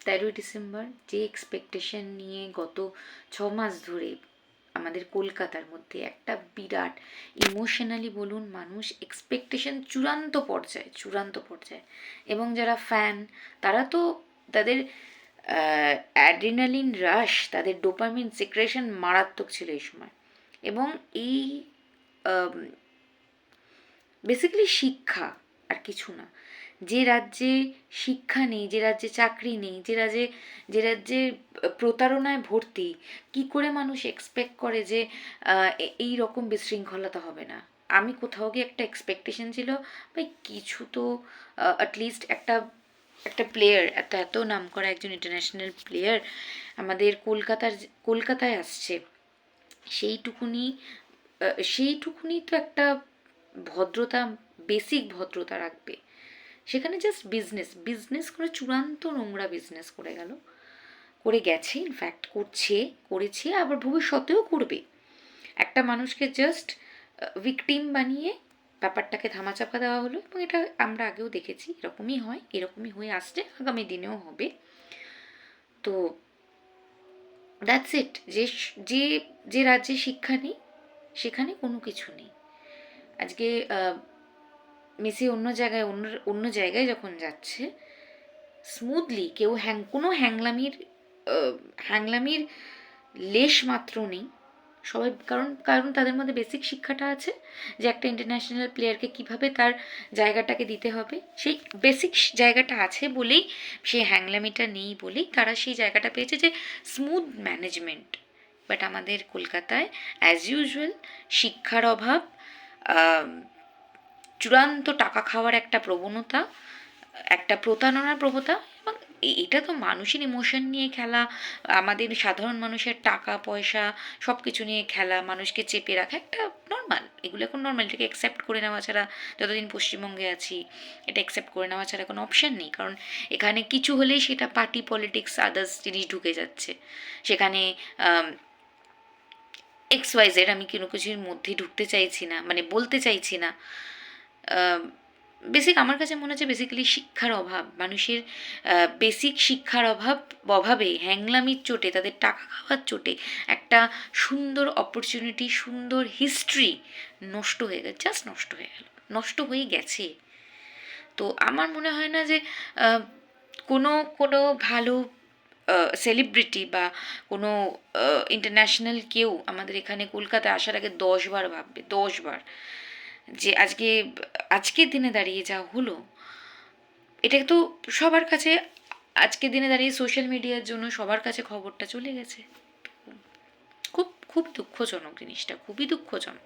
তেরোই ডিসেম্বর যে এক্সপেকটেশন নিয়ে গত 6 মাস ধরে আমাদের কলকাতার মধ্যে একটা বিরাট ইমোশনালি বলুন, মানুষ এক্সপেকটেশন চূড়ান্ত পর্যায়ে, এবং যারা ফ্যান তারা তো তাদের অ্যাড্রিনালিন রাশ, তাদের ডোপামিন সিক্রেশন মারাত্মক ছিল এই সময়। এবং এই বেসিক্যালি শিক্ষা, আর কিছু না। যে রাজ্যে শিক্ষা নেই, যে রাজ্যে চাকরি নেই, যে রাজ্যে প্রতারণায় ভর্তি, কি করে মানুষ এক্সপেক্ট করে যে এই রকম বিশৃঙ্খলতা হবে না? আমি কোথাও গিয়ে একটা এক্সপেকটেশন ছিল, ভাই কিছু তো অ্যাটলিস্ট একটা একটা প্লেয়ার, এত নাম করা একজন ইন্টারন্যাশনাল প্লেয়ার আমাদের কলকাতায় আসছে, সেইটুকুনি সেইটুকুনি তো একটা ভদ্রতা, বেসিক ভদ্রতা রাখবে। সেখানে জাস্ট বিজনেস করে চূড়ান্ত নোংরা বিজনেস করে গেছে, ইনফ্যাক্ট করেছে, আবার ভবিষ্যতেও করবে। একটা মানুষকে জাস্ট ভিকটিম বানিয়ে ব্যাপারটাকে ধামাচাপা দেওয়া হলো, এবং এটা আমরা আগেও দেখেছি, এরকমই হয়ে আসছে, আগামী দিনেও হবে। তো দ্যাটস ইট। যে যে রাজ্যে শিক্ষা নেই সেখানে কোনো কিছু নেই। আজকে মেসি অন্য জায়গায় যখন যাচ্ছে, স্মুথলি কেউ কোনো হ্যাংলামির লেশ মাত্র নেই। সবাই, কারণ তাদের মধ্যে বেসিক শিক্ষাটা আছে যে একটা ইন্টারন্যাশনাল প্লেয়ারকে কিভাবে তার জায়গাটাকে দিতে হবে, সেই বেসিক জায়গাটা আছে বলেই, সেই হ্যাংলামিটা নেই বলেই তারা সেই জায়গাটা পেয়েছে, যে স্মুথ ম্যানেজমেন্ট। বাট আমাদের কলকাতায় অ্যাজ ইউজুয়াল শিক্ষার অভাব, চূড়ান্ত টাকা খাওয়ার একটা প্রবণতা, একটা প্রতারণার প্রবণতা, এবং এটা তো মানুষের ইমোশন নিয়ে খেলা, আমাদের সাধারণ মানুষের টাকা পয়সা সব কিছু নিয়ে খেলা, মানুষকে চেপে রাখা একটা নর্মাল, এগুলো এখন নর্মাল। এটাকে অ্যাকসেপ্ট করে নেওয়া ছাড়া, যতদিন পশ্চিমবঙ্গে আছি, এটা অ্যাকসেপ্ট করে নেওয়া ছাড়া কোনো অপশান নেই। কারণ এখানে কিছু হলেই সেটা পার্টি পলিটিক্স, আদার্স জিনিস ঢুকে যাচ্ছে সেখানে। XYZ, আমি কোনো কিছুর মধ্যে ঢুকতে চাইছি না, মানে বলতে চাইছি না। আমার কাছে মনে হচ্ছে বেসিক্যালি শিক্ষার অভাব, মানুষের বেসিক শিক্ষার অভাবে হ্যাংলামির চোটে, তাদের টাকা খাওয়ার চোটে একটা সুন্দর অপরচুনিটি, সুন্দর হিস্ট্রি নষ্ট হয়ে গেছে, জাস্ট নষ্ট হয়ে গেছে। তো আমার মনে হয় না যে কোনো কোনো ভালো সেলিব্রিটি বা কোনো ইন্টারন্যাশনাল কেউ আমাদের এখানে কলকাতায় আসার আগে 10 বার ভাববে, 10 বার, যে আজকের দিনে দাঁড়িয়ে যা হলো, এটা তো সবার কাছে, আজকের দিনে দাঁড়িয়ে সোশ্যাল মিডিয়ার জন্য সবার কাছে খবরটা চলে গেছে। খুব খুব দুঃখজনক জিনিসটা, খুবই দুঃখজনক।